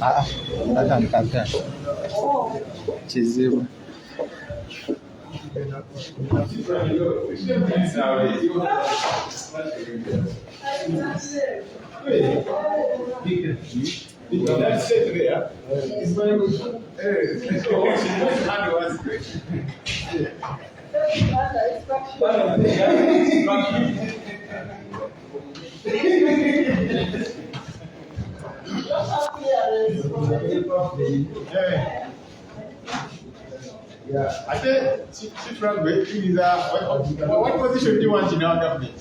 atandika kizibu. Yeah, I said, Chief Rugby, what position do you want in our government?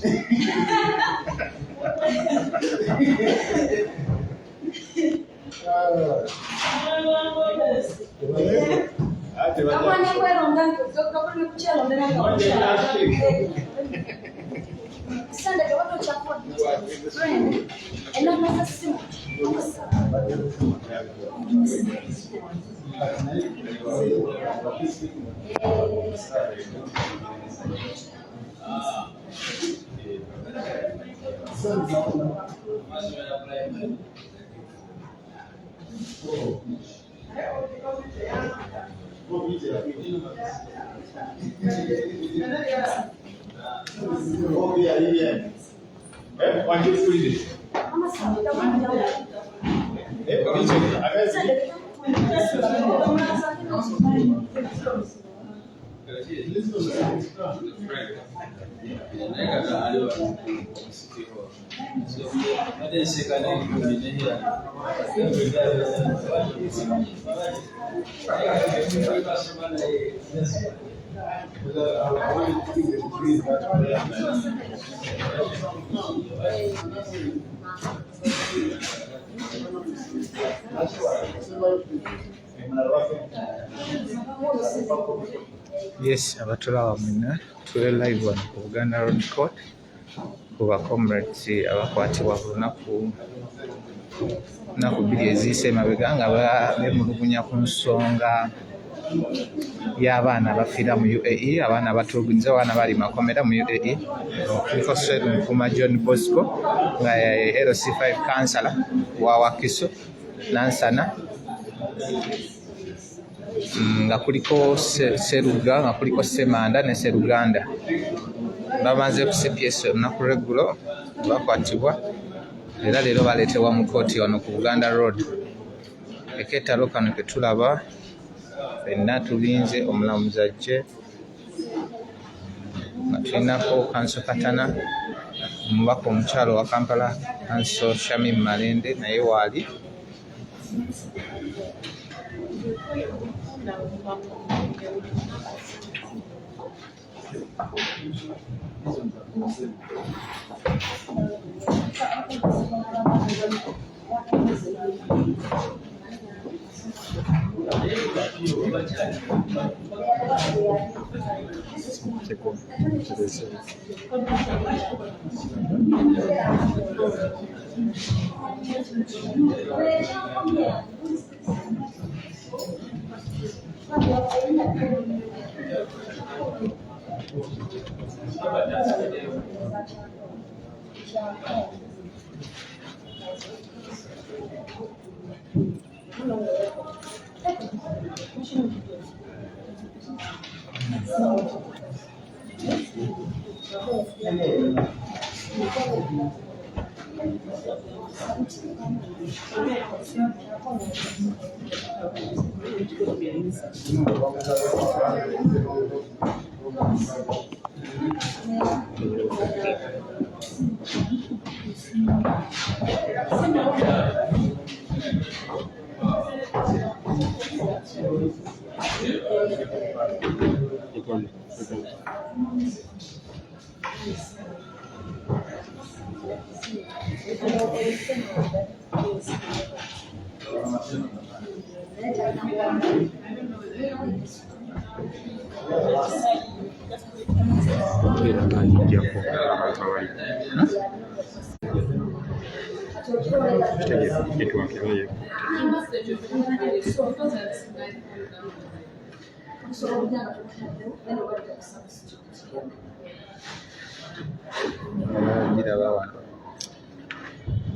Yes, abatula wamina tule live wano ku Buganda Road Court kuba comrades abakwatibwa lunaku bbiri eziyise emabega nga bemulugunya ku nsonga y'abaana abafiira mu UAE, abaana abatulugunyiza abaana bali Mukomera mu UAE. Kuliko Mukuma John Bosco nga LC5 councillor wa Wakiso Nansana, nga kuliko Seruga, nga kuliko Semanda ne Seruganda. Bamaze ku CPS olunaku lw'eggulo bakwatibwa era leero baleetebwa mu kooti wano ku Buganda Road. Eketalo kano ke tulaba ffenna tulinze omulamuzi ajje, nga tulinako Kanso Katana, omubaka omukyalo wa Kampala Kanso Shamim Malende naye waali.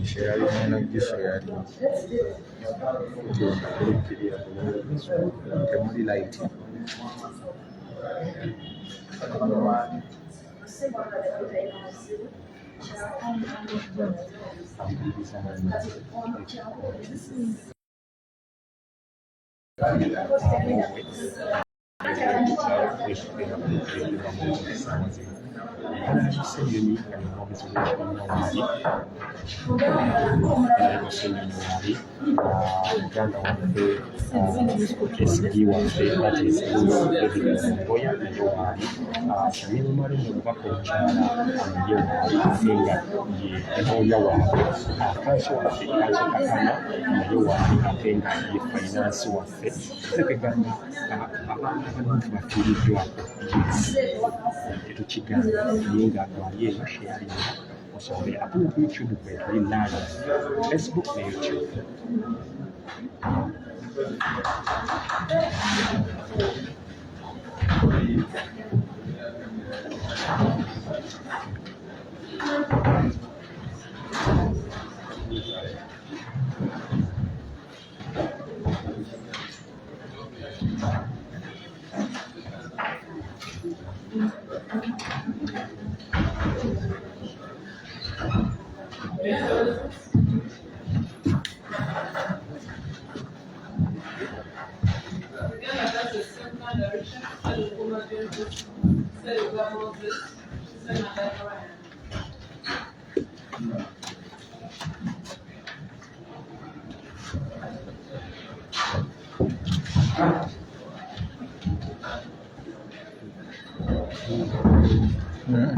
sharing energy sharing temuli light Uganda waffe esigi waffe ati ebiboya nayo waali kimimale mu bubaka omukyala ye waali ate nga ye eboya waabwe kanso waffe kanso kakana naye waali ate nga ye finance waffe tekegamba abantu bafiiriddwako tetukigamba naye nga waali eyo sheyalinga osobole ate ku YouTube kwe tuli live Facebook ne YouTube.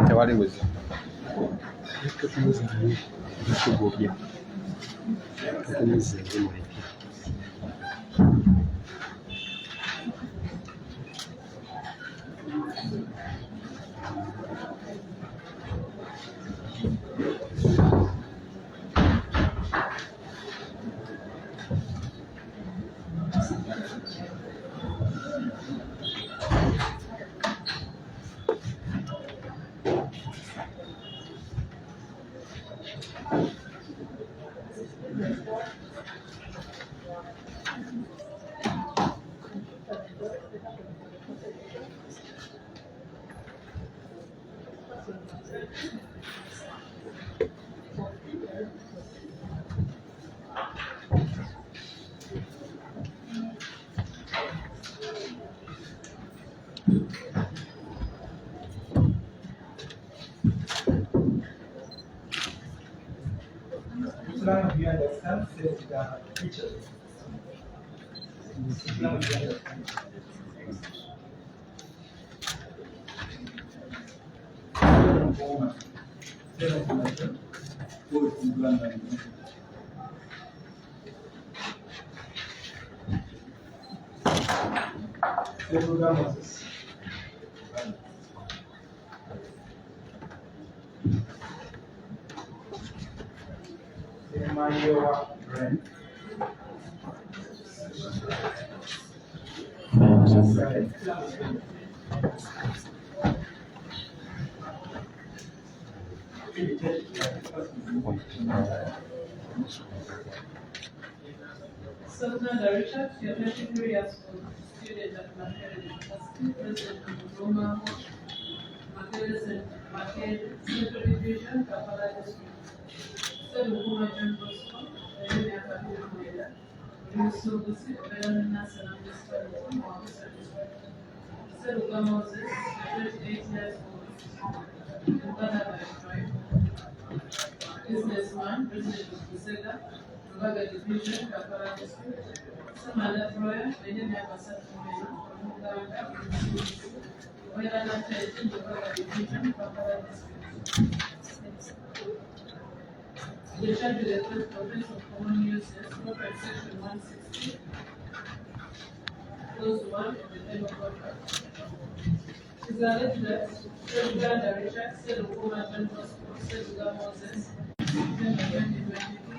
Tewali buzi. Islam, you understand, says the teacher. Islam, you understand. Southern Richard, your 23 years old student at Mukomera University, President of Roma, Mukomera Central Division, Kampala District. Mukomera John Bosco, Emyaka 29, Olusobozi, Oberana National Municipality, Mukomera District. Moses, 28 years old, Uganda by tribe. Businessman, President of Busega, Mukomera Division, Kampala District. Samantha Roya, Emyaka 30, Uganda, Oberana National Mukomera Division, Kampala District. The charge with the first offense of common uses, corporate section 160, clause 1 of the labor contract. Is alleged that Uganda Richard said Mukomera John Bosco said Moses, December 2022,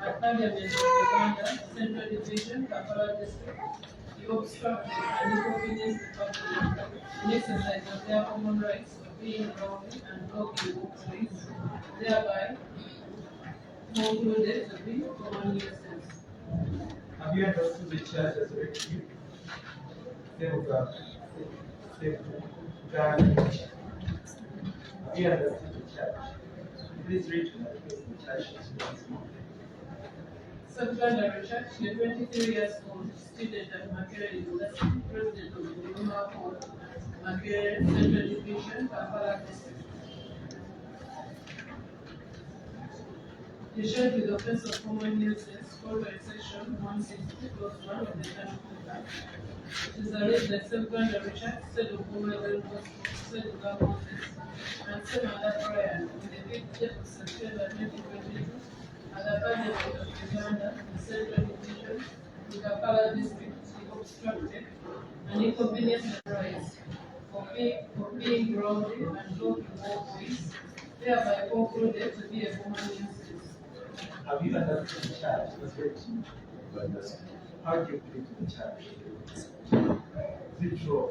at Parliament of Uganda, Central Division, Kampala District, he obstructed and inconvenienced the public in exercise of their common rights of being wrongly and blocking workplace, thereby concluded to be common nuisance. Have you understood the church as a refuge? Have you understood the church? Please read to the church is once more. Secondary church, the 23 years old student at Mukomera University, president of the Mukomera Mukomera Central Division, Kampala District. He shared with the offense of common nuisance called by section 160 clause 1 of the Penal Code. It is alleged that secondary church said of Mukomera said of government and said on that prayer on the 5th day of September 2022 at the Parliament of Uganda, the Central Division, the Kampala District, he obstructed and inconvenienced the rights for being grounded and blocking all ways, thereby concluded to be a common nuisance. Have you understood the church as a refuge? How do you plead to the church? Is it true or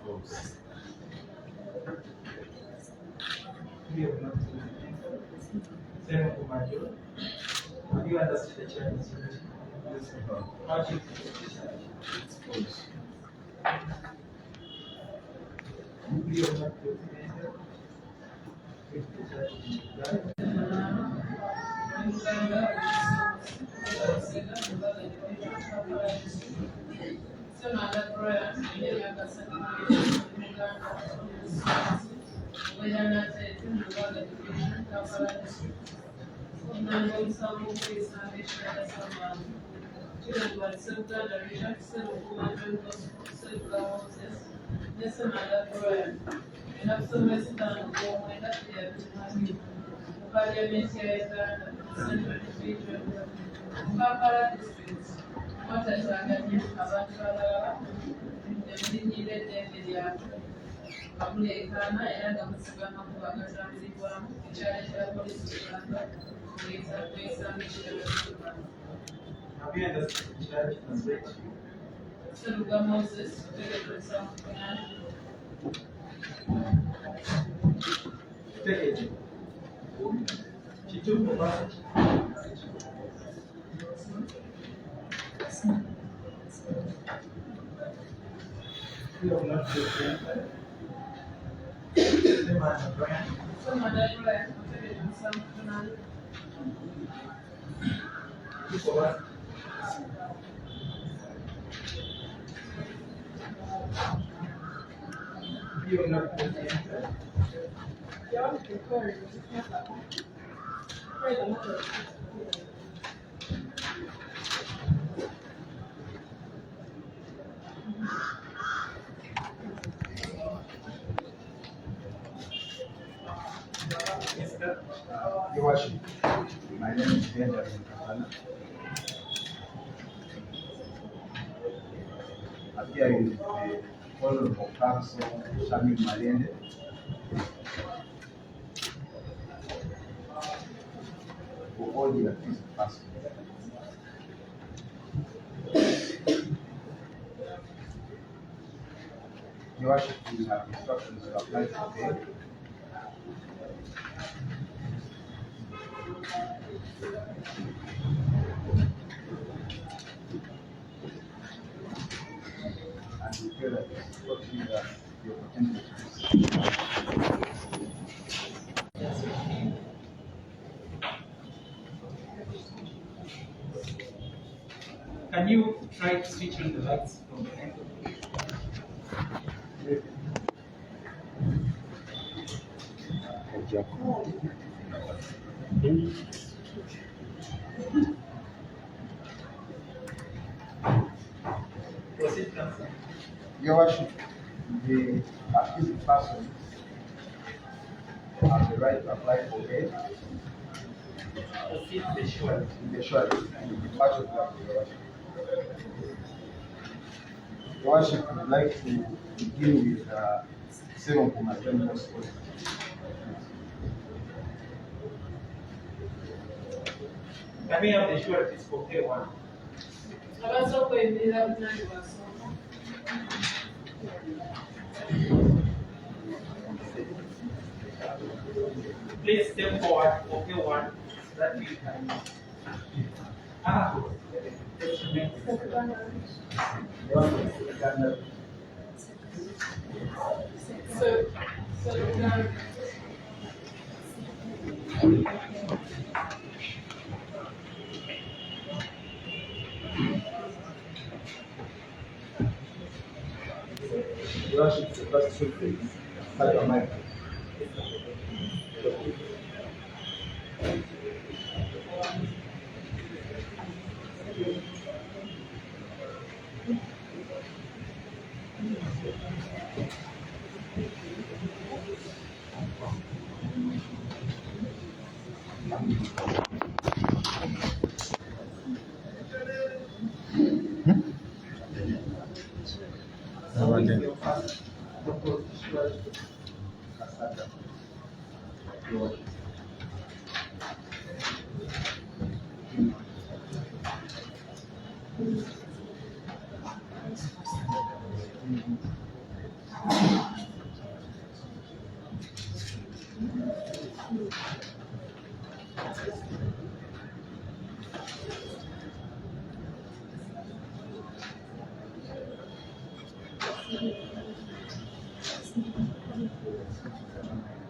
false? We have not seen anything. Same for my job. Have you understood the church as a refuge? How do you plead to the church? It's false. We have not seen anything. If the church is right. Parliament Uganda, Central Division, Kampala District, Watatanganya, abantu balala, ebirinnyira eddembe lyabwe, bamuleekaana era nga musigama ku bakatambulibwamu ekyalo kya poliisi Uganda, kwesanga ekirala ky'Uganda. Have you understood the church as a refuge? Sseruga Moses, Bateeredwa Leero. Take it. She took the bus. You have not been there. The man of Brian. Took the bus. You have not been there. Your Worship, my name is Benjamin Kapana. Appearing with the Honorable Council Shamil Malende. For all the accused persons. Your Worship, we have instructions to apply today. And we feel that this is the opportunity to Can you try to switch on the lights from the end? Proceed, Council. Your Worship, the accused persons have the right to apply for bail Proceed the short. in the short part of that, Your Worship. Your Worship, I would like to begin with 7.20 Gospel. Can we have the short please for K1? Abasooka emirira bunaani bwasooka. Please step forward for K1. that we can. Ah, Worship the first two things. Like a mic.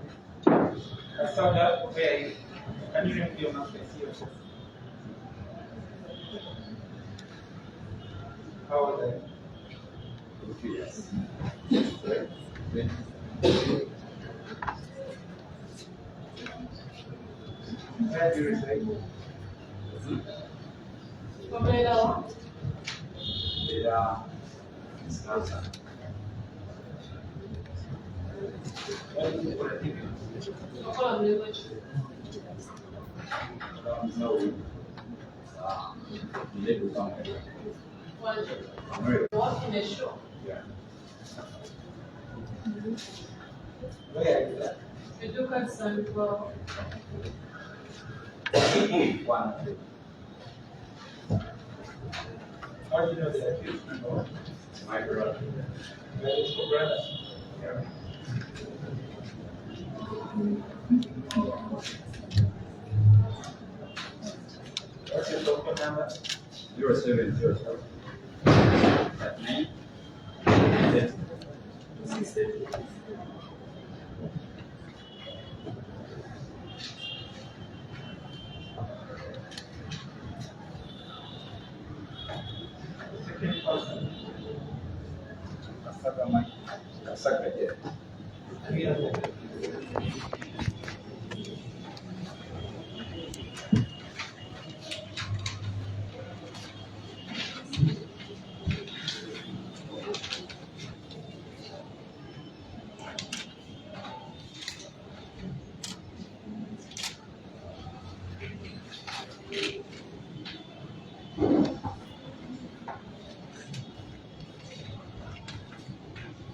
I found out where can you remove your mask here? How was that? Where do you reside? Where is that? How do you know the accused? My brother. That is your brother. Yeah. What's your phone number? 0707. Second person. Kasaka mic. Kasaka jet.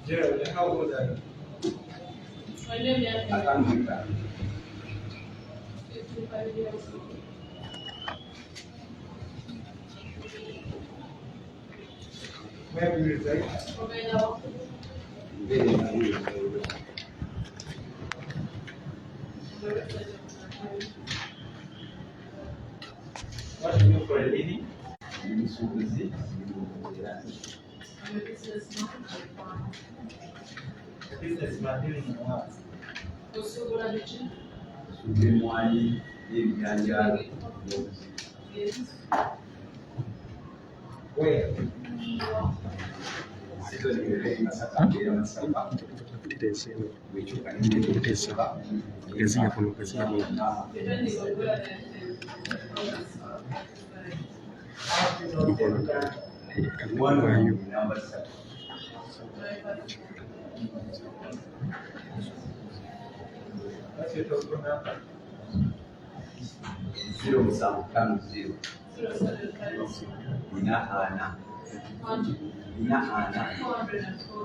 Gerald, how old are you? My name is I can't do that. 55 years old. Where do you reside? Mukomera. What do you do for a living? I'm a businessman. A businessman living in what? Kusugula biki? Yes. Where? Geziya kuno, geziya kuno. Depending on where the How do you know the One Why you? number 7. What's your telephone number? 0750 $0.75. 4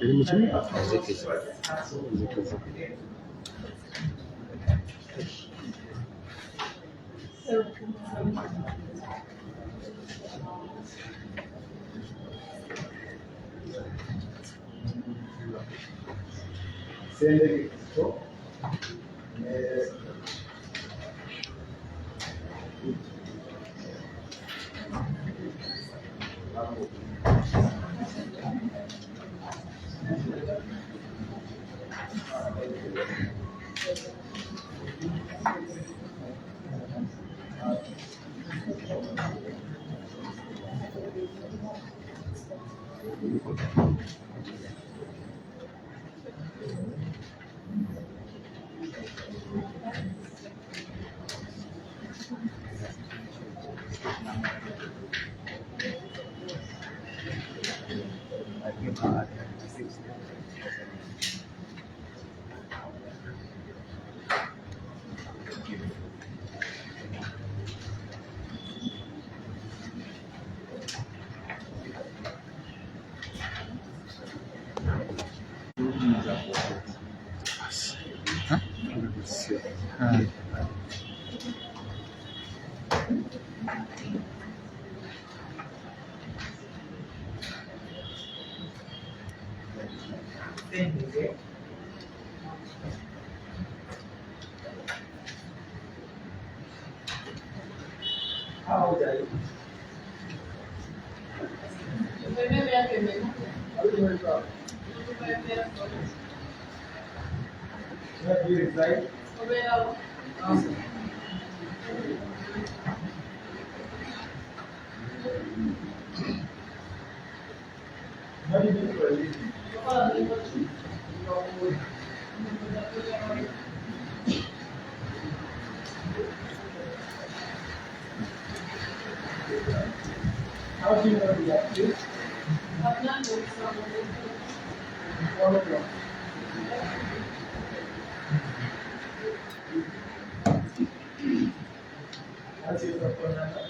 Eri mu kimu? Sendege kito. Sendege. How old are you? Where do you reside? What do you do for a living? How do you know the active? All of them. What's your phone number?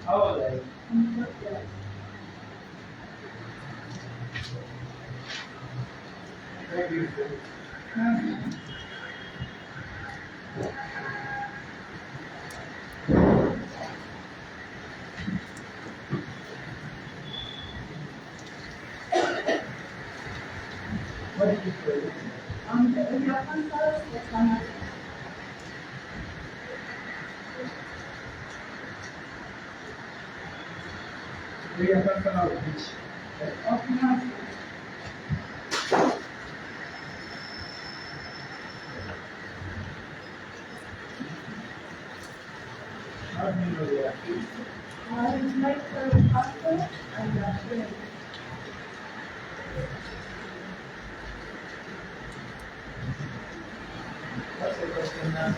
How old are you? Where do you live? What do you do for a living? We are from our beach. How do you know they are? What's the question now?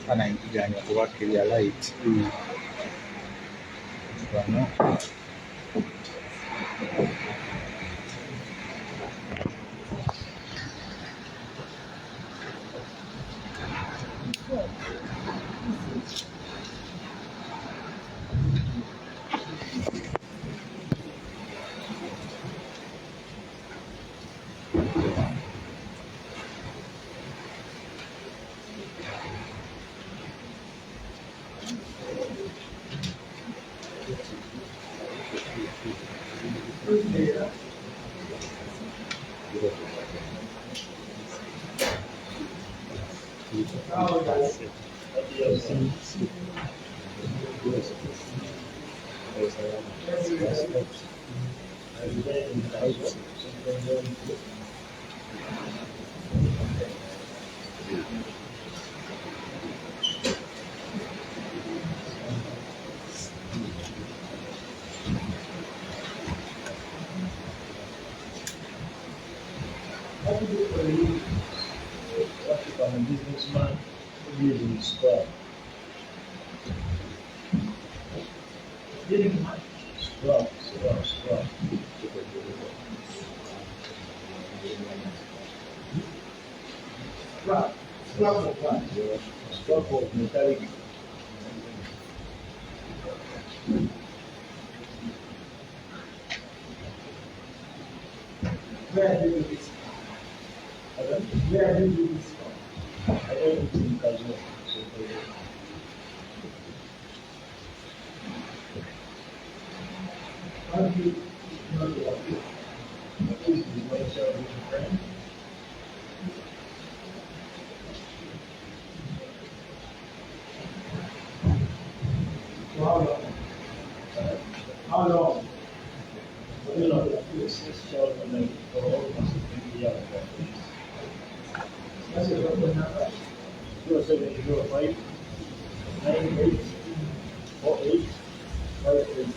ekifaananyi kiganya okubakkirya light wano. I'm a businessman who lives in Square. Square. Scrap of metallic. Where do you do this? Where do you do this? I don't do it in Kazoo. How do you know what is the nature of your friend? So how long? How long? You know, this child like for almost 20 years. That's a good number. 0705 98 48 53.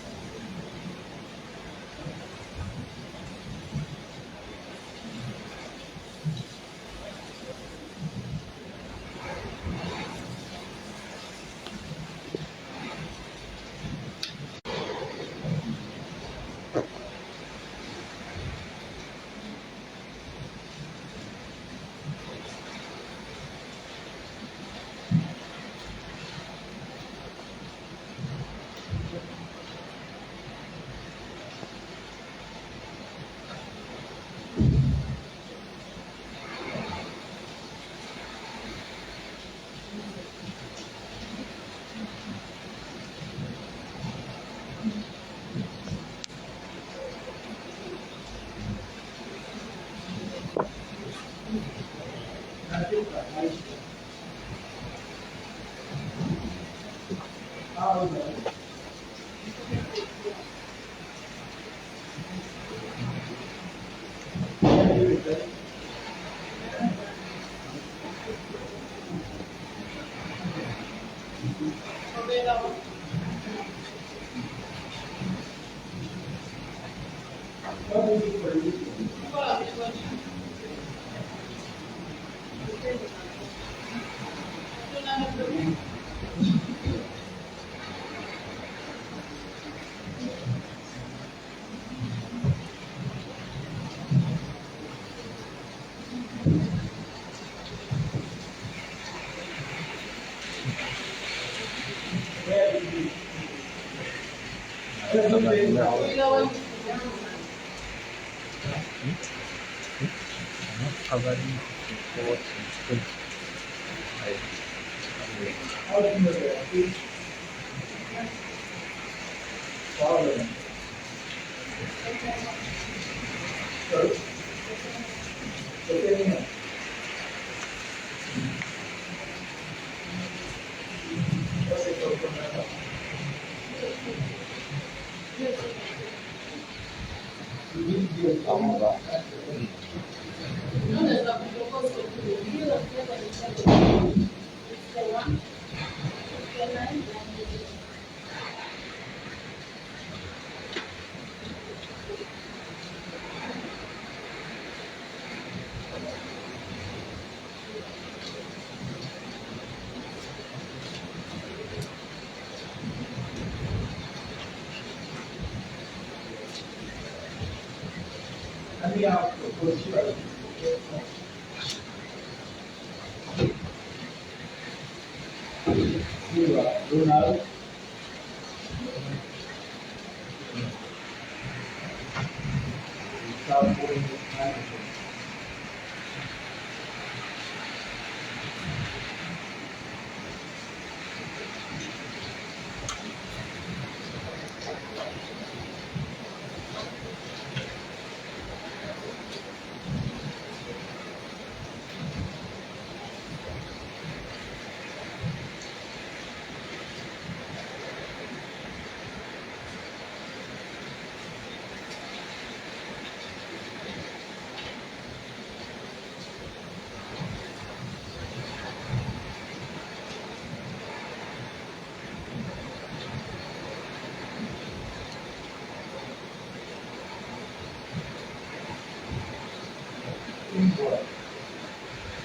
Ronald.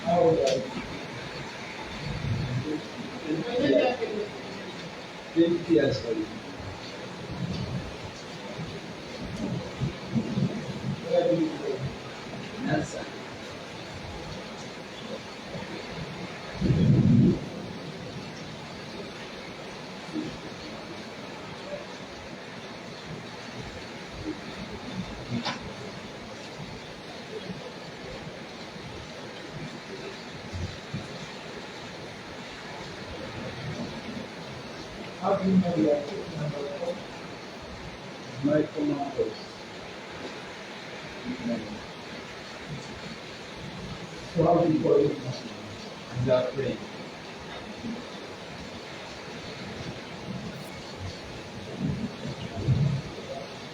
How old are you? 20 years old. Where do you go? Nansa. How do you know you are taking number 4? My commanders. So how do you call it? Exactly.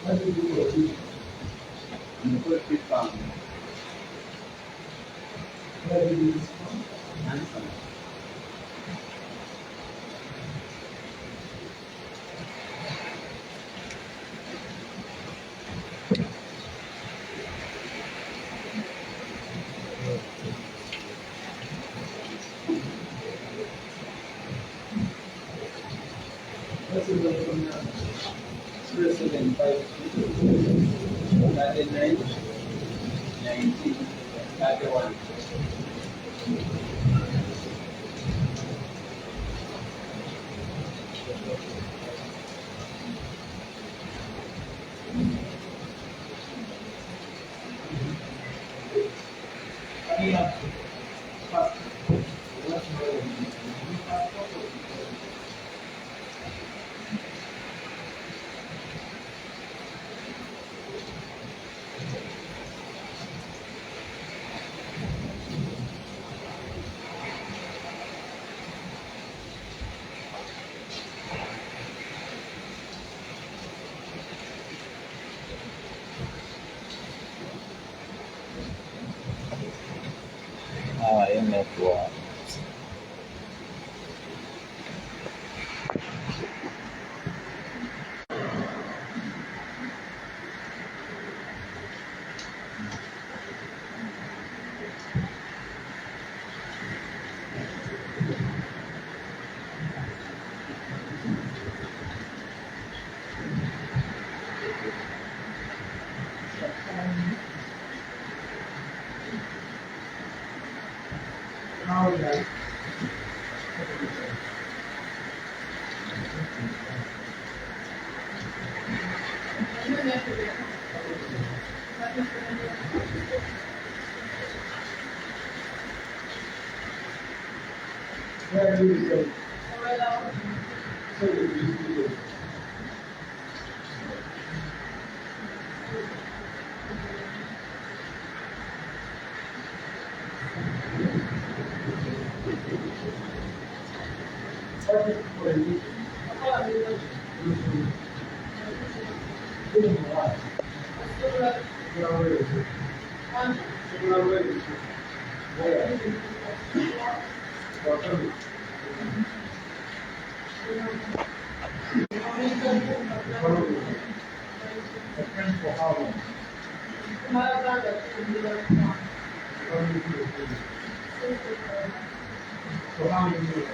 What do you do for you? I'm a poultry farm. Where do you do this from? Answer. What's the number from now? 075 39 19 31. Yeah. What's more? Network. How old are you? Where do you go? So you do. What is for a living? Doing what? Where is it? Where is it? Where? What are you? A friend for how long? How do you do it? So how do you do it?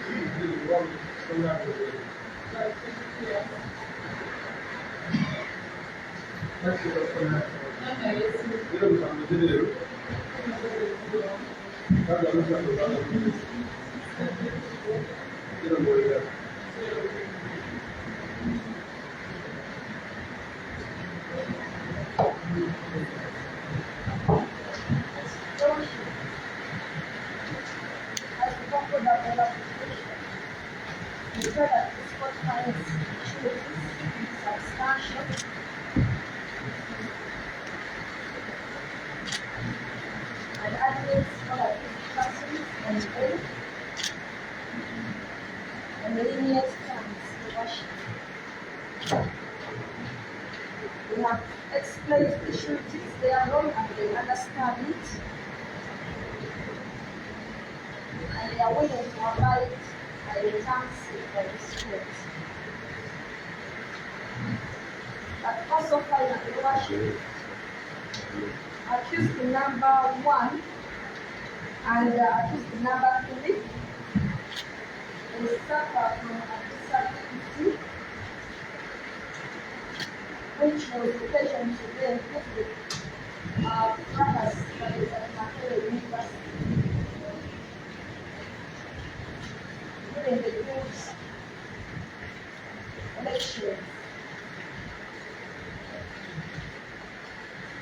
We have explained the issues they are wrong and they understand it. And they are willing to abide by the terms of the script. But also finally, worship accused number 1 and accused number 3 they suffer from a disability which was occasioned to them with brothers that is at Mukomera University. During the group's lectures.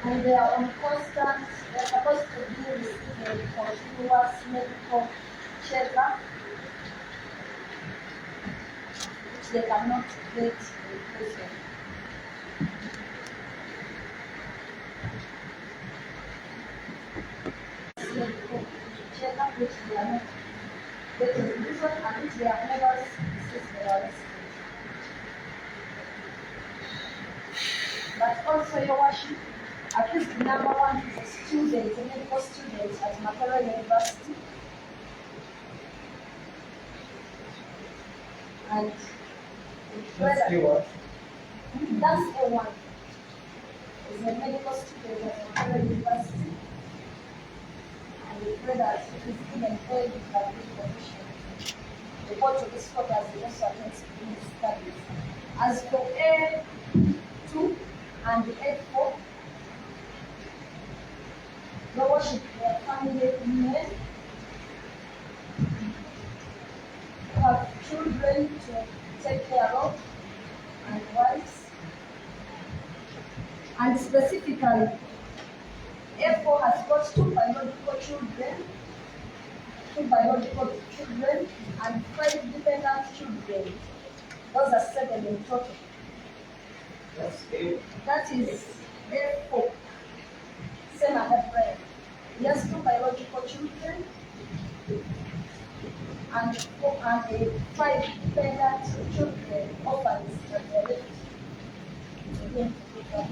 And they are on constant, they are supposed to be receiving continuous medical checkup, which they cannot get in prison. Medical checkup, which they are not getting in prison, and which they have never received their receipt. But also, Your Worship, accused number 1 is a student, a medical student at Mukomera University. And that's A1. That's A1. Is a medical student at Mukomera University. And we pray that it is given aid by the commission. The board of this court has also attended his studies. As for A2 and A4, Your Worship, their family men have children to take care of and wives. And specifically, A4 has got 2 biological children, and 5 dependent children. Those are 7 in total. That is A4. Same as her friend. He has 2 biological children and 5 dependent children, orphans that they are left to him to take care of.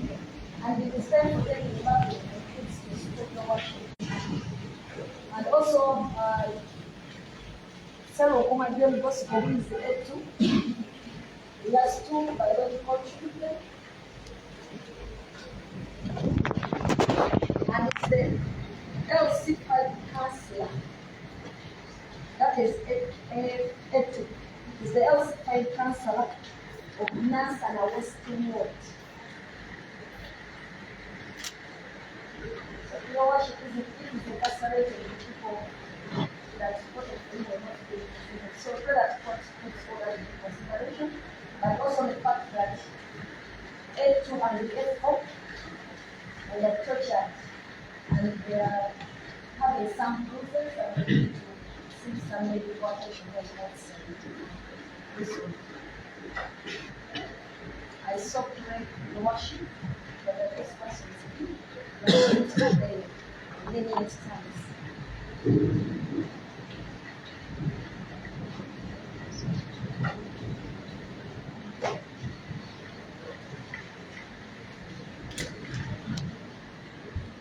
And it is time for them to back the kids to school, Your Worship. And also, Bobi is A2. He has 2 biological children. And it's the LC5 counselor. That is A2. It's the LC5 counselor of Nance and Western Ward. So, Your Worship, it is incarcerated people that court of law will not be considered. So, pray that court puts all that into consideration, but also the fact that A2 and A4 they are tortured and they are having some bruises and they need to seek some medical attention right outside this one. I so pray the worship that this person is healed to obey lenient times.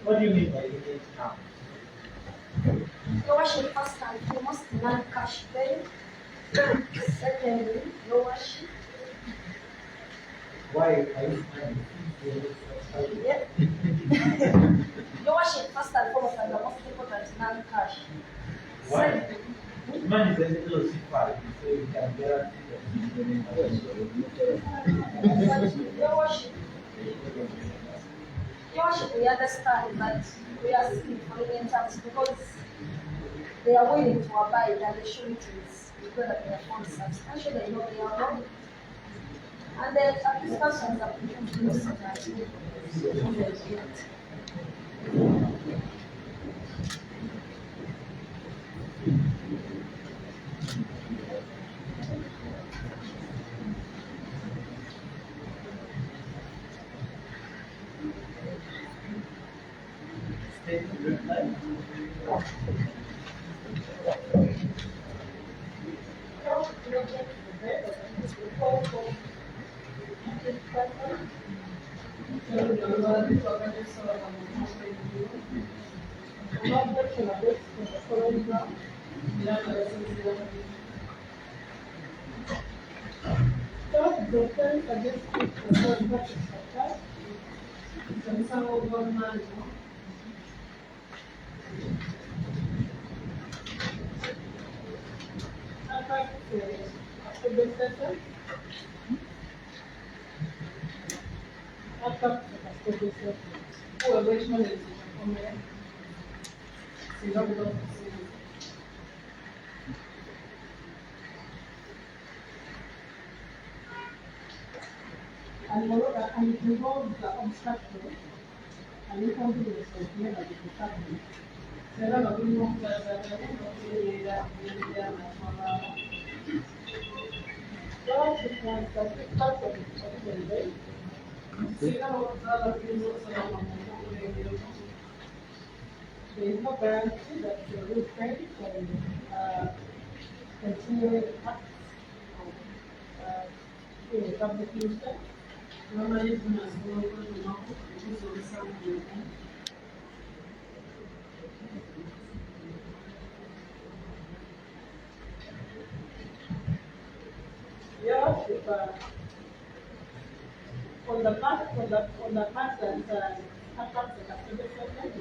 What do you mean by lenient terms? Your Worship, first and foremost, non-cash bail. Secondly, Your Worship, Why are you trying yeah. Your Worship, first and foremost, and the most important, non-cash. Why? Secondly, Money is a little secret, so you can guarantee that. Your worship, we understand that we are seeking for repentance because they are willing to abide and the surety is whether they are found substantial, they know they are wrong. And then these persons are presumed to know that and moreover, and it involves the obstruction and inconvenience of never the department. Será lo mismo que la there is no guarantee that your good friend can continue acts in a public instance. Normally, it's not going to be something. Yeah, if, on the part that attacks the custodial segment,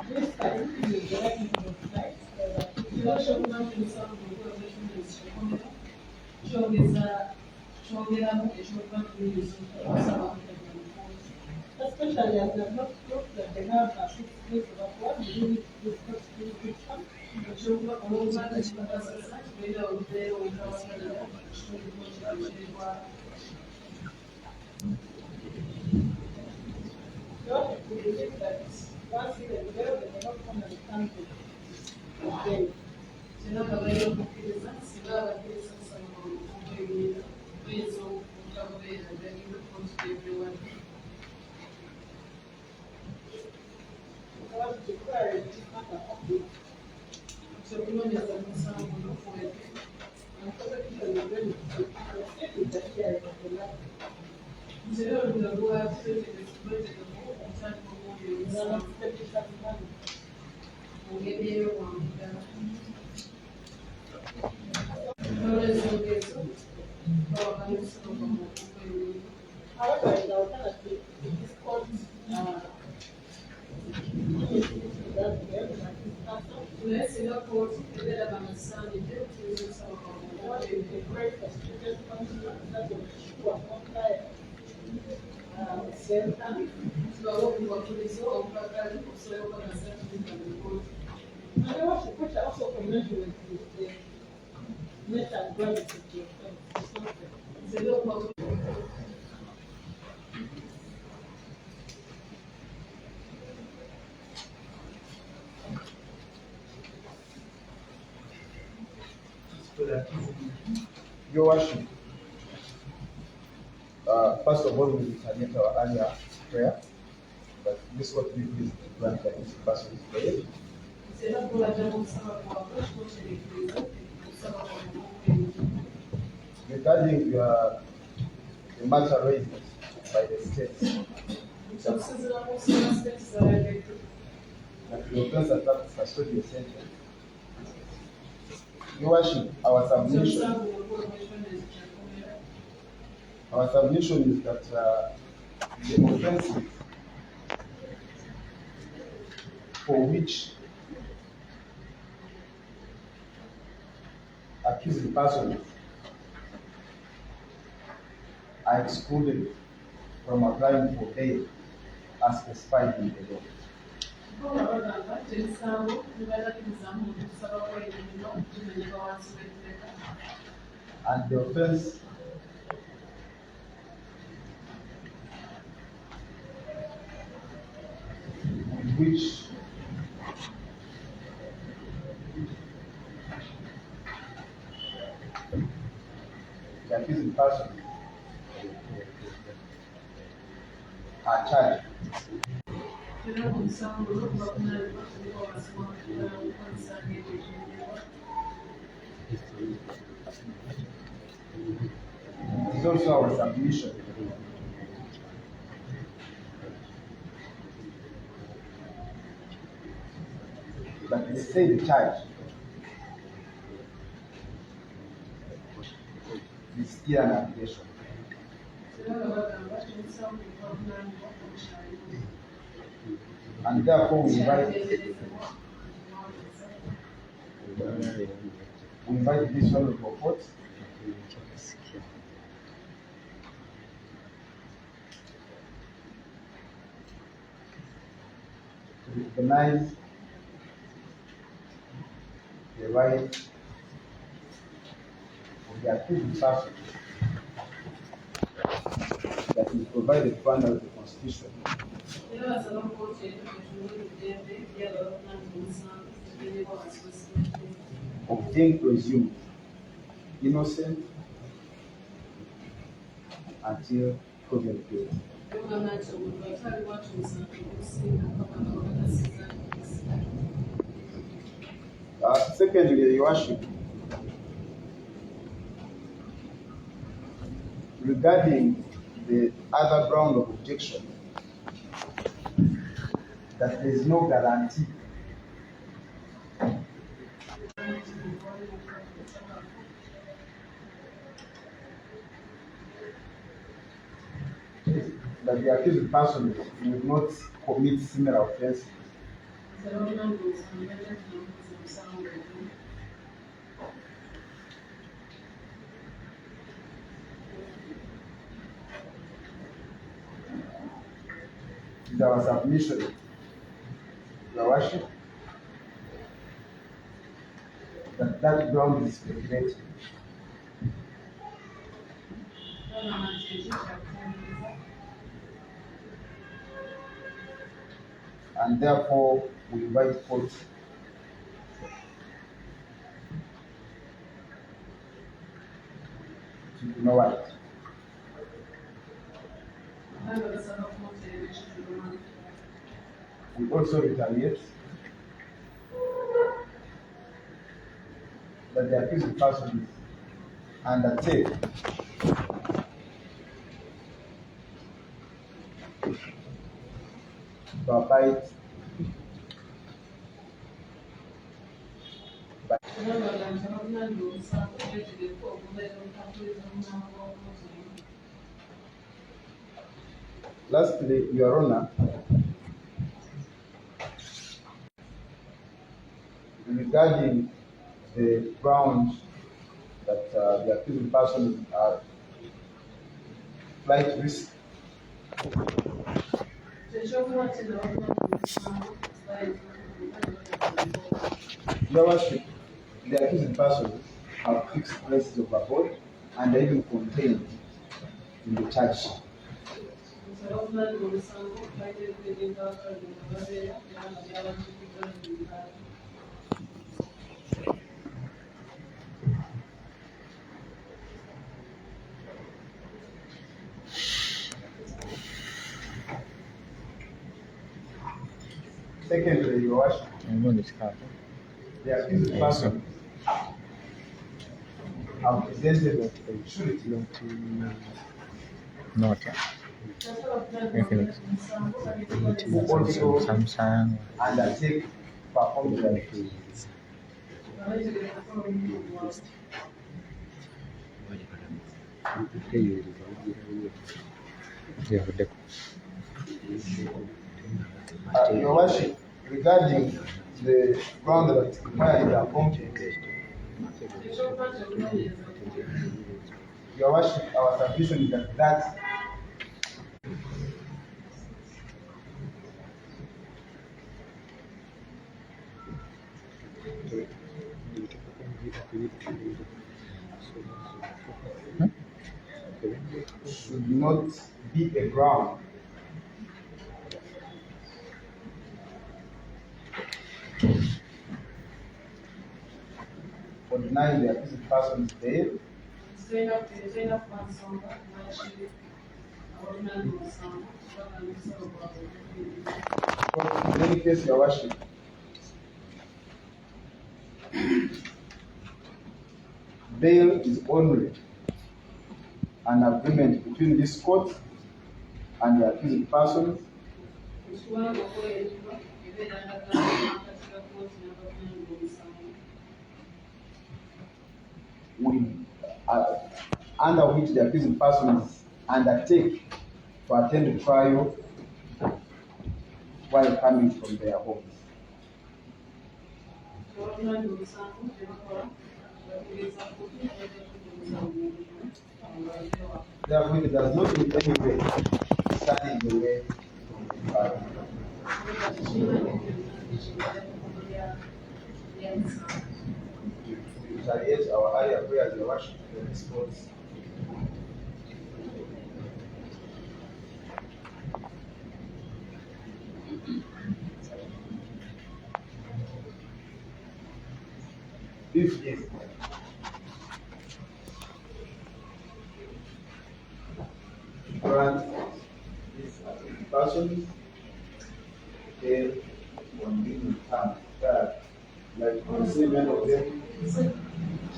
this time is directly to the site. You know, showing up in some of the organization is showing up especially as they have not proved that they have a 6 days of work, we need to discuss this system. We believe that once in a while, they may not come and come to again. However, in the alternative, it is called which also commend with the nature and gravity of the offense. Your worship, first of all, we retaliate our earlier prayer, but this what we please to grant that this person is prayed. Regarding the matter raised by the states, that the offense attacks custodial center. Your worship, our submission is that the offenses for which accused persons are excluded from applying for bail as specified in the law. And the offense which the accused person are charged it is also our submission that the said charge is still an allegation. And therefore we invite this honorable court to recognize the right of the accused person that is provided under the Constitution of being presumed innocent until proven guilty. Secondly, Your Worship, regarding the other ground of objection, that there is no guarantee that the accused person will not commit similar offenses. It is our submission, Your Worship, that ground is speculative. And therefore we invite court to ignore it. We also retaliate that the accused person undertake to abide by Lastly, Your Honor, regarding the grounds that the accused person are flight risk, Your Worship, the accused persons have fixed places of abode and are even contained in the charge sheet. Secondly, Your Worship, the accused person have presented surety also undertake performance Your Worship, regarding the ground that required the appointment Your worship, our submission is that should not be a ground for denying the accused person's bail. But in any case, your worship, bail is only an agreement between this court and the accused person under which the accused persons undertake to attend the trial while coming from their homes. Therefore, it does not in any way stand in the way of to retaliate our earlier prayers and worship in response. If grant this person on being time that like on the same many of them,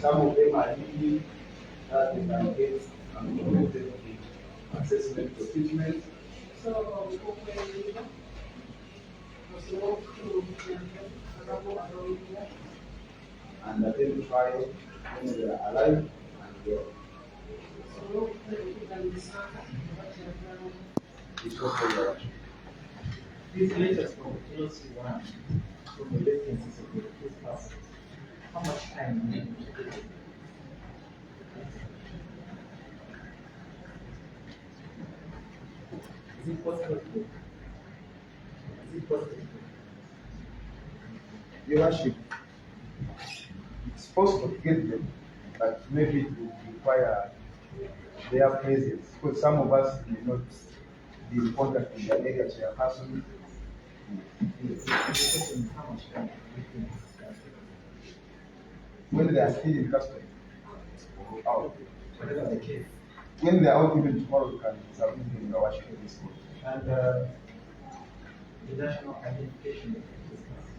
some of them are living that they can get assessment for treatment. And attend the trial when they are alive and well. These letters from KC1 from the vacancies of the accused person, how much time do you need to get it? Is it possible? Your worship, it's possible to get them, but maybe it will require their presence, because some of us may not be in contact with the area chairperson. How much time do you think? When they are still in custody or out. Whatever the case. When they are out, even tomorrow, we can submit them in our worship in this court. And the national identification of this person.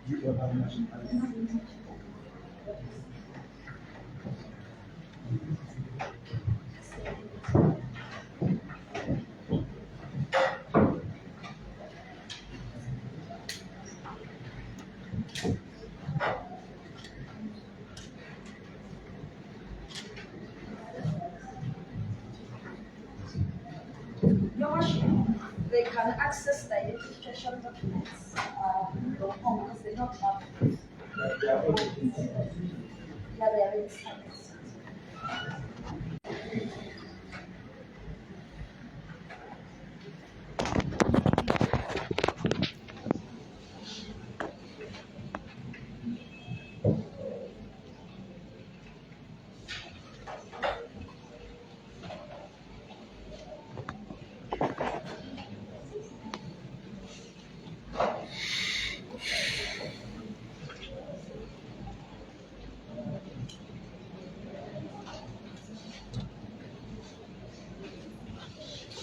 You don't have national identity. Your worship, they can access the identification documents from home because they don't have proof. They are all in Yeah, they are in service.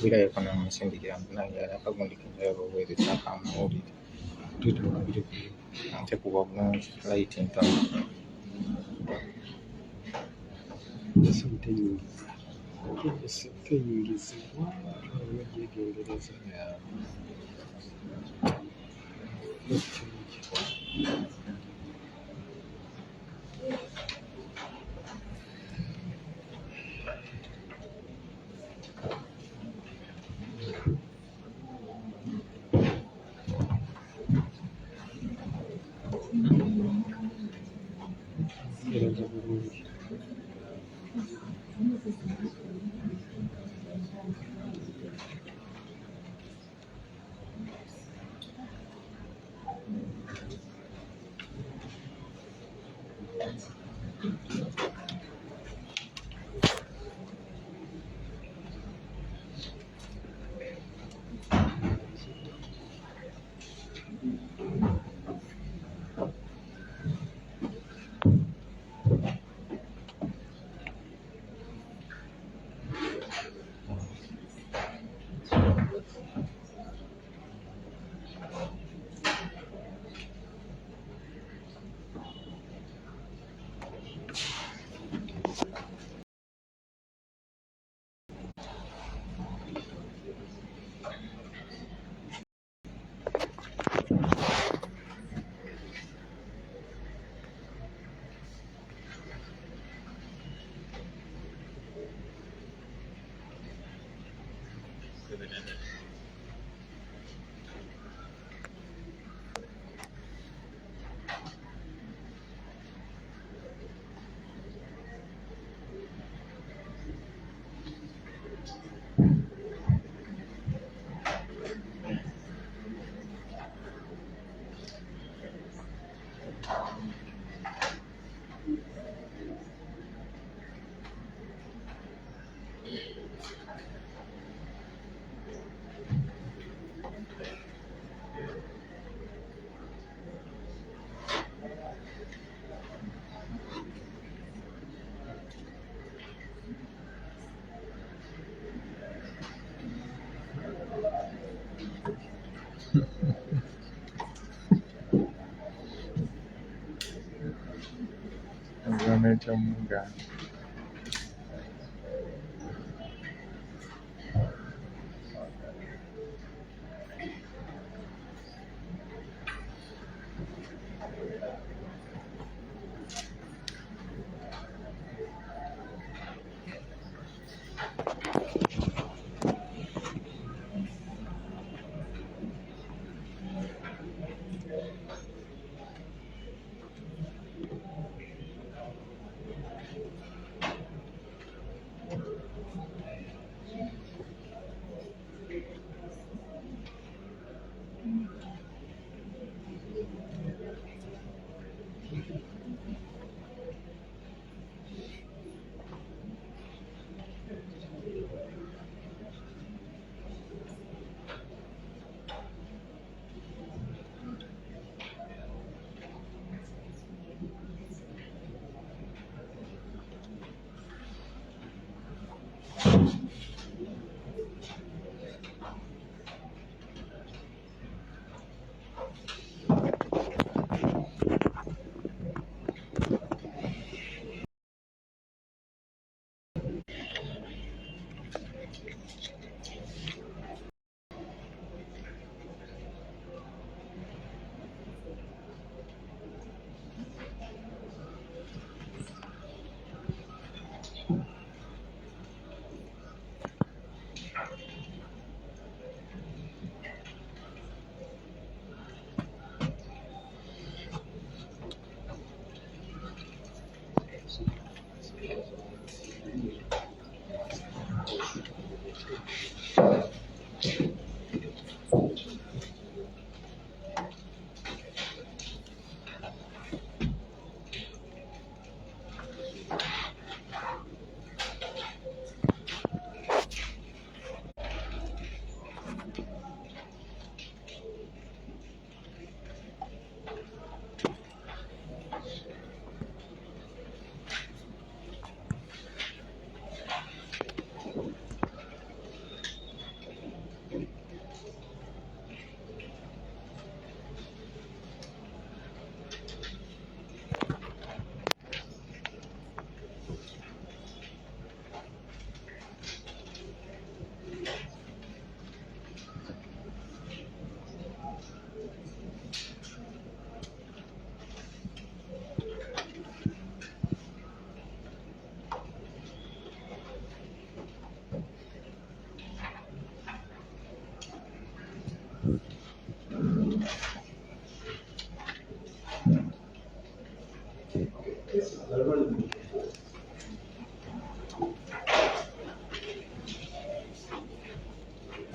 Bila kana musindikira naye akagundikira yabaweereza akamuwulire ate kuba bulungi light ntono keyingizibwa gyegendereza eraga bulungi. Amechamunga.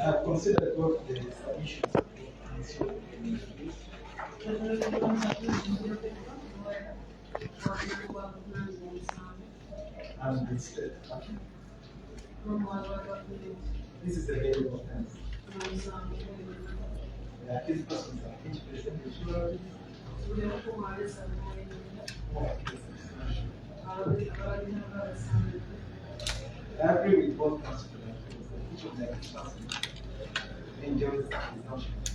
I've considered both the issues and the state. This is a very important. The accused persons are each present surely. I agree with both counsel that each of the accused persons enjoys the presumption of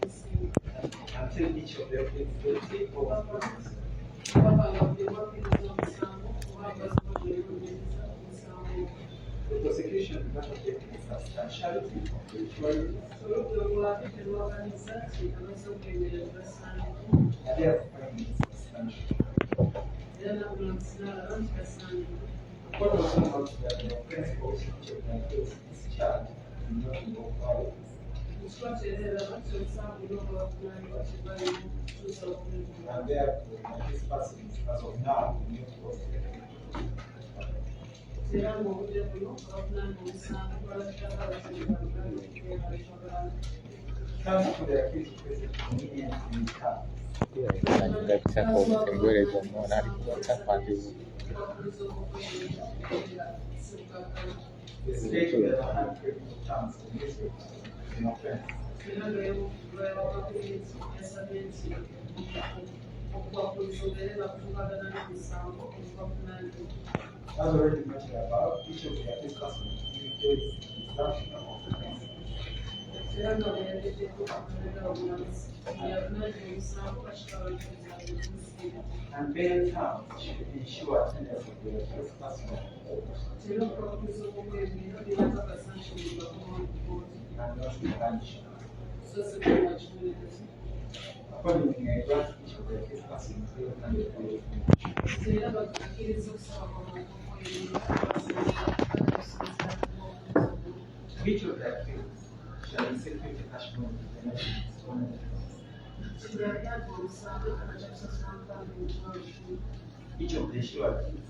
innocence until each of them is guilty or innocent. The prosecution did not object to the substantiality of the ritual, and therefore finding it substantial. The court also notes that the offense for which each of the accused is charged did not involve violence, and therefore the accused persons, as of now, will not cause counsel for the accused present immediately in his car. The state of the handwritten terms of this is an offense. As already mentioned above, each of the accused persons indicates the presumption of offense. And bail terms should ensure attendance of the accused person and not be punished. Accordingly, I grant each of the accused persons bail and bail. Each of the accused shall execute the cash bond with the nation's own Each of the sureties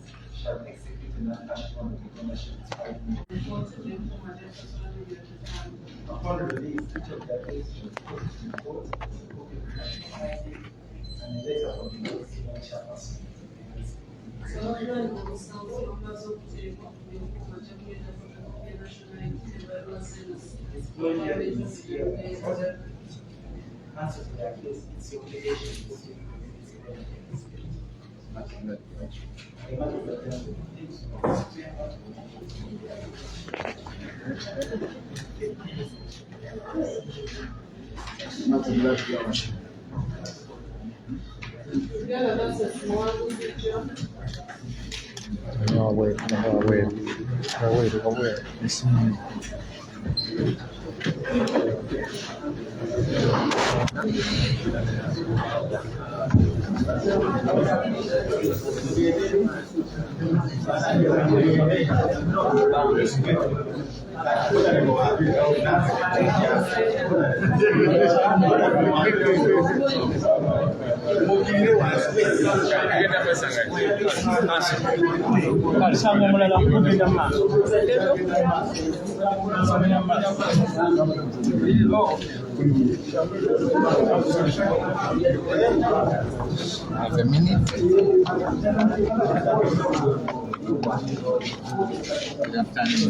shall execute the non-cash bond with the nation's 5 million. Upon release, each of the accused shall post in court a copy of the cash society and a letter from the non-senior chairperson. Disclosure is here. Answer to that case, it's your obligation to see Have a minute. Good afternoon,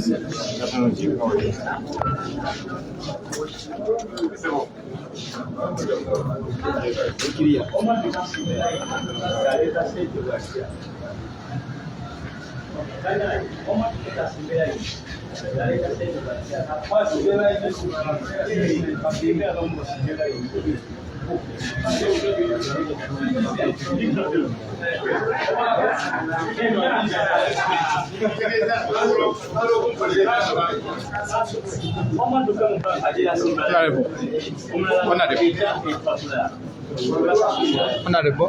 Honorable.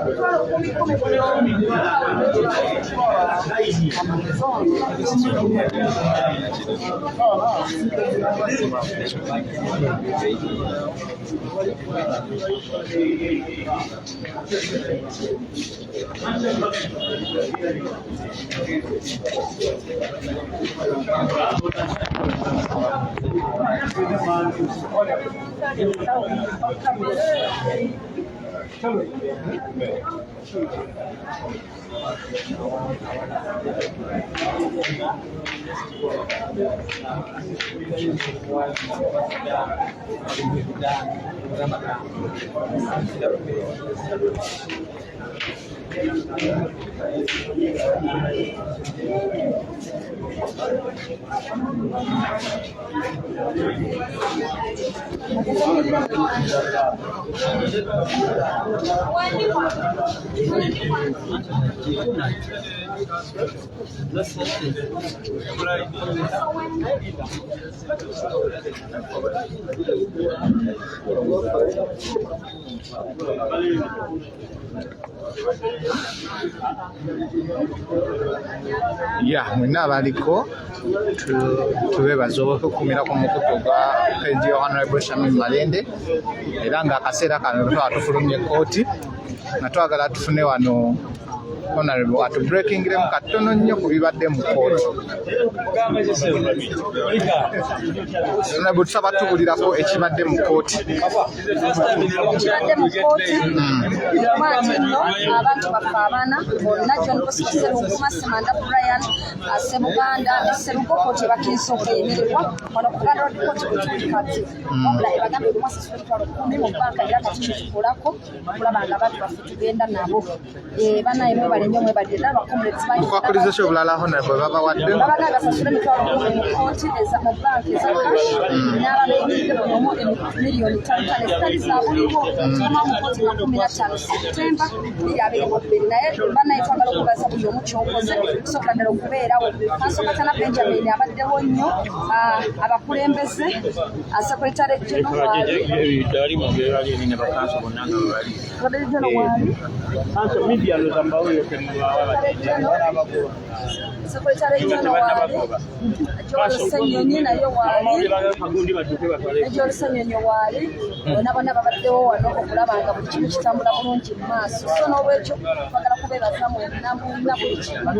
Ya mwina abaliko tubebaza okukumira ku mukutu gwa page ya Honorable Shamim Malende era nga akaseera kano twatufulumye kooti nga twagala tufune wano Honorable atubreakingire mu katono nnyo ku bibadde mu kooti. Honorable tusaba tubulirako ekibadde mu kooti. Ekibadde mu kooti mwati nno abantu baffe abaana bonna John Bosco Sserunguma Semanda Brian Assebuganda ne Sserugo kooti bakiise okuyimiribwa wano ku Buganda Road Court kati wabula ebagambe kumwasasula emitwalo 10 mu bbanka era kati kitukolako okulaba nga abantu baffe tugenda nabo banaye mwebale nnyo mwebale ddala bakomuleti Tukwakuliza ki obulala Honorable babawadde babaganga sasula emitwalo 10 mu kooti eza mu bbanka eza cash n'ababeeyimiridde bonomu miliyoni 5 ezitali za buliwo tuma mu kooti nga 15 Septemba 2022 naye banaye twagala okubaza buli omu kyokoze okusobola ddala okubeerawo Kansokatana Benjamin abaddewo nnyo abakulembeze Secretary General Secretary General Senyonyi naye waali Ejol Senyonyi waali bonna babaddewo wano okulaba nga buli kimu kitambula bulungi mu maaso so n'olwekyo twagala kubeebaza mwena buli kimu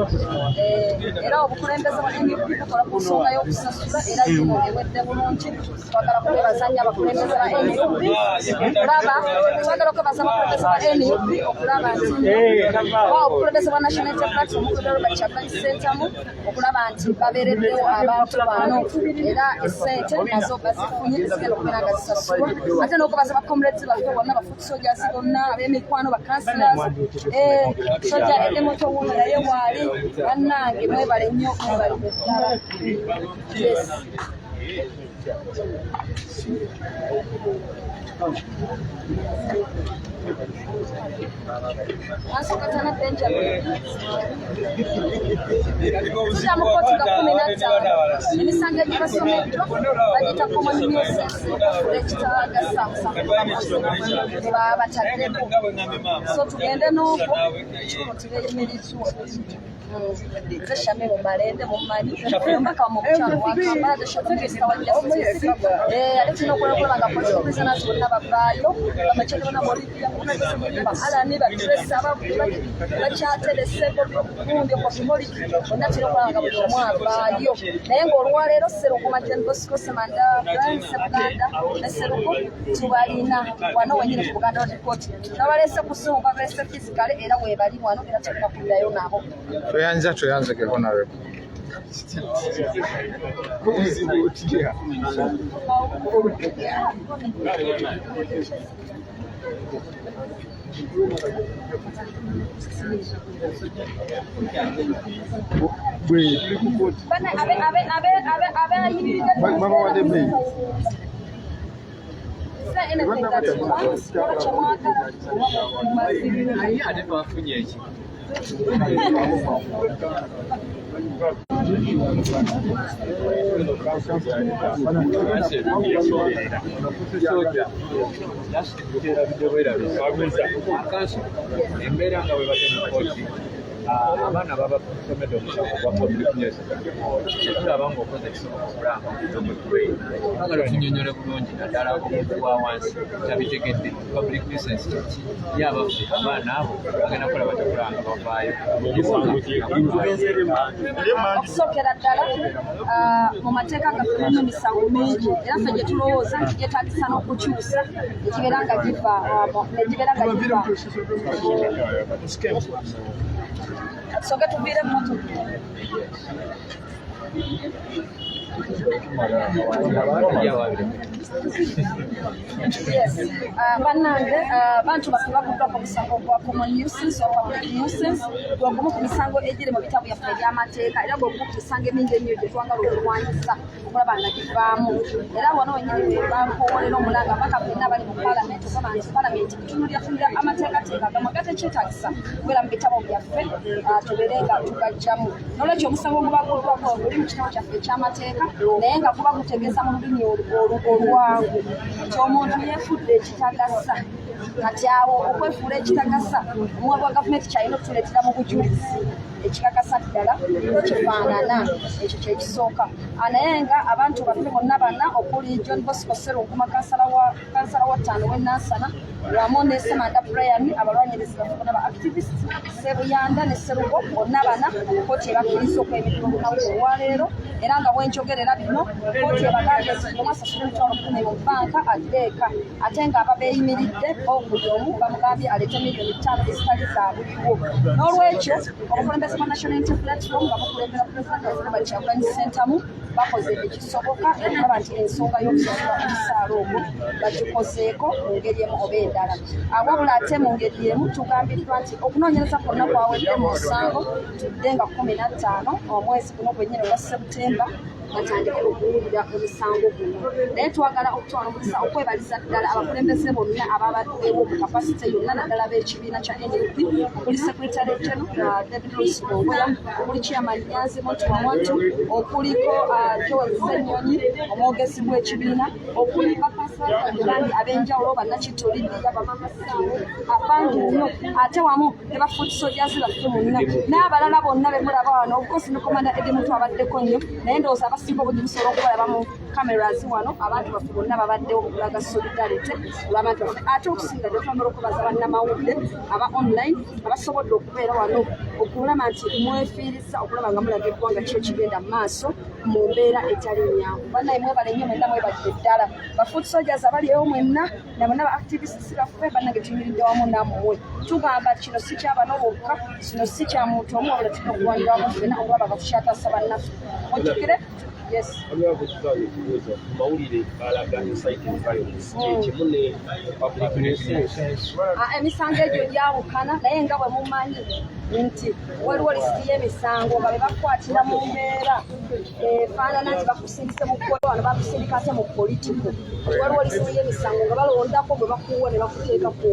era obukulembeze bwa NUP bukola ku nsonga y'okusasula era gino ewedde bulungi twagala kubeebaza nnyo abakulembeze ba NUP okulaba twagala okubeebaza abakulembeze ba NUP okulaba nti obukulembeze bwa National Unity Platform Robert Kyagulanyi Ssentamu okulaba nti babeereddewo abantu bano era essente nazo bazifunye zigenda okubeera nga zisasulwa ate n'okubaza bakomuleti baffe bonna bafuuti sojas bonna ab'emikwano bakansilas soja edemoto wuno naye waali bannange mwebale nnyo mwebale ddala yes Kansokatana Benjamin kila mu kooti ga 15 emisango egibasomeddwa bagita common nuisance ekitaaga bataddeko so tugende n'okwo kikulu tibeeyimirizwa nze Shamim Malende mumanyi omubaka mu bukyalo wakambala the short minister wa justice ate tulina okulakulaba nga police prisoners bonna bavaayo bamacete bonna bolivia bahalani batresa bakyatereseko bugundi okwakumuli bonna tulina okulaba nga buli omu avaayo naye ng'olwaleero Sserunguma John Bosco Semanda Brian Ssebuganda ne Sserugo tubalina wano wenyini ku Buganda Road Court nabaleese kusungu baleese physically era weebali wano era tulina kuddayo nabo Tuyanze ke Honorable. abaana babasomedde omusango gwa public nuisance tulaba ng'okoze ekisoboka okulanga bagala tunyonyole bulungi naddala omuntu wa wansi tabitegedde public nuisance kyeki yabaffe abaana abo bagenda kukola batakulanga bavaayo okusookera ddala mu mateeka gaffe mulimu emisango mingi era ffe gye tulowooza nti gyetaagisa n'okukyusa negibeera nga giva soke tuviire moto Yes, bannange bantu baffe bakuddwa ku musango gwa common nuisance or public nuisance gwegumu ku misango egiri mu bitabo byaffe eby'amateeka era gwegumu ku misango emingi ennyo gye twagala okulwanyisa okulaba nga givaamu era wano wenyini bankowolera omulanga mpaka bonna bali mu paalamenti ogamba nti paalamenti tutunulira amateekateeka gamu agatekyetaagisa kubeera mu bitabo byaffe tubeere nga tugajjamu n'olwekyo omusango gubaguddwako guli mu kitabo kyaffe eky'amateeka naye nga guba gutegeeza mu lulimi olwangu nti omuntu yeefudde ekitagasa kati awo okwefuula ekitagasa omuwa gwa gavumenti kyalina okutuleetera mu bujulizi ekikakasa ddala kifaanana ekyo kyekisooka naye nga abantu baffe bonna bana okuli John Bosco Sserunkuma kansala wa ttaano w'Enansana wamu ne Semanda Brian abalwanyirizi baffe bonna ba activist Sebuyanda ne Sserugo bonna bana kkooti ebakkiriza okwemirira olunaku olwaleero era nga bwenjogerera bino kkooti ebagambye nti omwasasula emitwalo 10 mu bbanka addeeka ate nga ababeeyimiridde buli omu bamugambye aleete miliyoni 5 ezitali za buliwo n'olwekyo obukulembeze bwa National Unity Platform nga bukulembera Pulezidenti Afula Kyagulanyi Ssentamu bakoze ekisoboka okulaba nti ensonga y'okusasula omusaala ogwo bagikozeeko mu ngeri emu oba endala wabula ate mu ngeri emu tugambiddwa nti okunoonyereza kwonna kwawedde mu musango tudde nga 15 omwezi guno gwennyini ogwa Septemba batandike okuwulira omusango guno naye twagala okutwala omukisa okwebaliza ddala abakulembeze bonna ababaddewo ku kapasite yonna naddala b'ekibiina kya NUP okuli Secretary General David Louis Mongoya okuli Chairman Nyanzi Motuwamwatu okuliko Joel Ssenyonyi omwogezi w'ekibiina okuli bakansala ab'enjawulo bannakitolidde bamamasaawo abangi nnyo ate wamu ne bafuuti sojazi baffe munna n'abalala bonna be mulaba wano obukosi ne komanda Eddie Mutu abaddeko nnyo naye ndowooza abasinga obudde busobola okubalaba mu cameras wano abantu baffe bonna babaddewo okulaga solidarity olw'abantu baffe ate okusinga ddala twagala okubaza bannamawulire aba online abasobodde okubeera wano okulaba nti mwefiiriza okulaba nga mulaga eggwanga kyo kigenda mu maaso mu mbeera etali nnyangu bannaye mwebale nnyo mwenna mwebadde ddala bafuuti sojas abaliyo mwenna nabonna ba activists baffe bannange tuyimiridde wamu nammwe tugamba kino si kyabano bokka kino si kya muntu omu wabula tulina okuwanirwako ffena olwaba nga tukyataasa bannaffe ojjukire yes mawulire balaga inciting violence kyekimu ne public nuisance emisango egyo gyawukana naye nga bwe mumanyi nti waliwo lisiti y'emisango nga be bakwatira mu mbeera efaanana nti bakusindise mu kkoto wano bakusindika ate mu politiko waliwo lisiti y'emisango nga balondako bwe bakuwa ne bakuteeka ku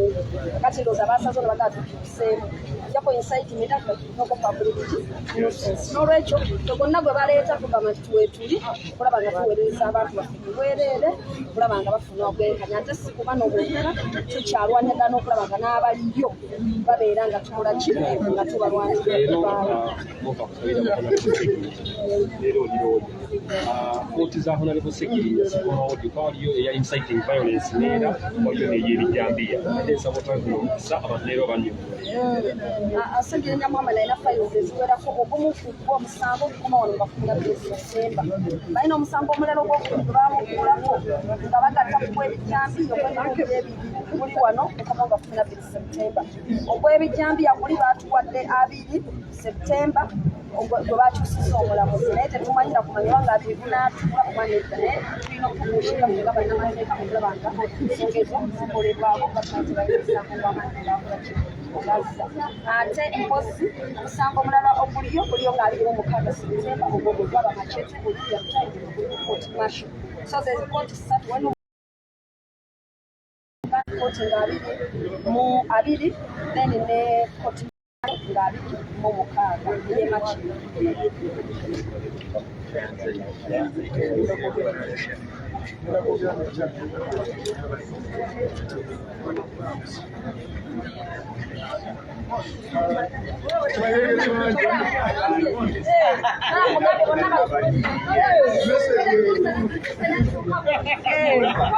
kati ndowooza baasazo ne bagaa tukyuseemu jako incitement noko public nuisance n'olwekyo tegonna gwe baleeta tugamba nti tuwetuli okulaba nga tuweereza abantu baffe bwereere okulaba nga bafuna obwenkanya ate si kuba n'obwekera tukyalwanyaga n'okulaba nga n'abaliyo babeera nga tukola ki nga tubalwanirira kooti za honorable secretary zikomawo waliyo eya inciting violence neera waliyo n'ey'ebijambiya ensaba otwakusa abantu leero banyumbula asengere Nyamuhammad alina fayizi eziwerako ogumu ku omusango okukoma wano nga 2 Septemba balina omusango omulala ogwokubiri gwe baamukuulako nga bagatta ku bw'ebijambiya ogw'emirundi ebiri guli wano okukoma nga 2 Septemba ogw'ebijambiya guli baatuwadde 2 Septemba gwe baakyusiza omulamuzi naye tetumanyira kumanyira nga abibunaatula omanedda naye tulina okubuukira nga bannamateeka okulaba nga ensonga ezo zikolebwako basanze bayinzako ng'amanirakolaki ogazza ate mpozi omusango omulala oguliyo ng'alirimu 6 Septemba ogwo gwe gwaba machete oguya koti masho so there's kooti 3 waliwo kooti nga 2 then ne kooti nga 2 ye machi Hey.